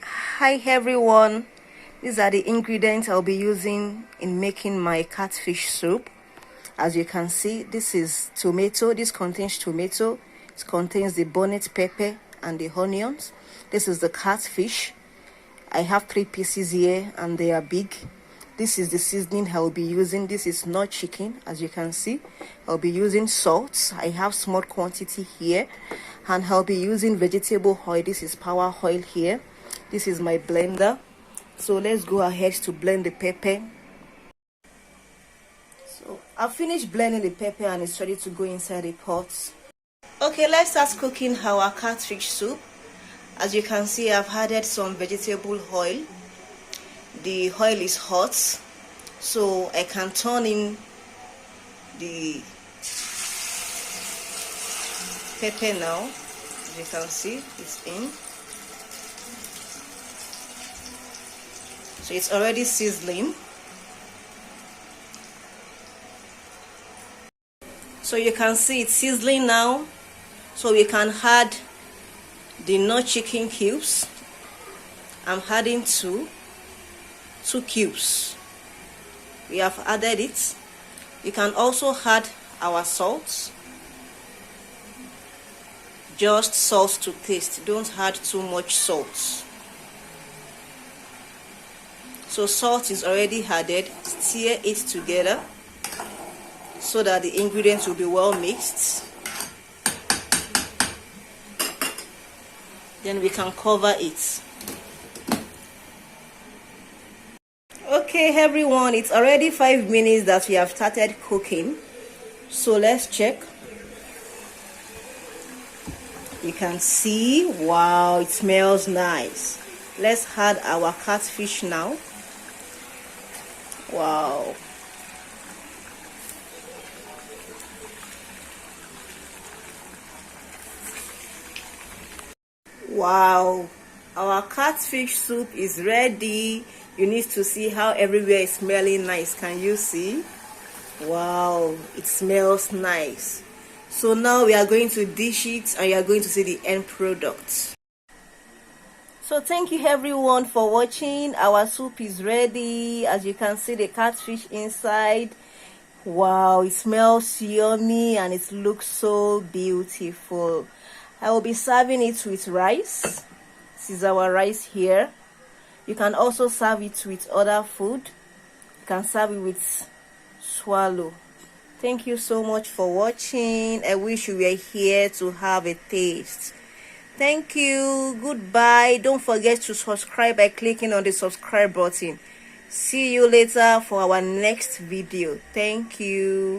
Hi everyone, these are the ingredients I'll be using in making my catfish soup. As you can see, this is tomato. This contains tomato. It contains the bonnet pepper and the onions. This is the catfish. I have 3 pieces here and they are big. This is the seasoning I'll be using. This is not chicken, as you can see. I'll be using salt. I have small quantity here. And I'll be using vegetable oil. This is power oil here. This is my blender. So let's go ahead to blend the pepper. So I've finished blending the pepper and it's ready to go inside the pot. Okay, let's start cooking our catfish soup. As you can see, I've added some vegetable oil. The oil is hot, so I can turn in the pepper now. As you can see, it's in. So it's already sizzling. So you can see it's sizzling now. So we can add the Knorr chicken cubes. I'm adding two cubes. We have added it. You can also add our salt. Just salt to taste. Don't add too much salt. So salt is already added. Stir it together so that the ingredients will be well mixed. Then we can cover it. Okay everyone, it's already 5 minutes that we have started cooking. So let's check. You can see, wow, it smells nice. Let's add our catfish now. Wow. Wow, our catfish soup is ready. You need to see how everywhere is smelling nice. Can you see? Wow, it smells nice. So now we are going to dish it and you are going to see the end product. So thank you everyone for watching. Our soup is ready. As you can see, the catfish inside. Wow, it smells yummy and it looks so beautiful. I will be serving it with rice. This is our rice here. You can also serve it with other food. You can serve it with swallow. Thank you so much for watching. I wish you were here to have a taste. Thank you. Goodbye. Don't forget to subscribe by clicking on the subscribe button. See you later for our next video. Thank you.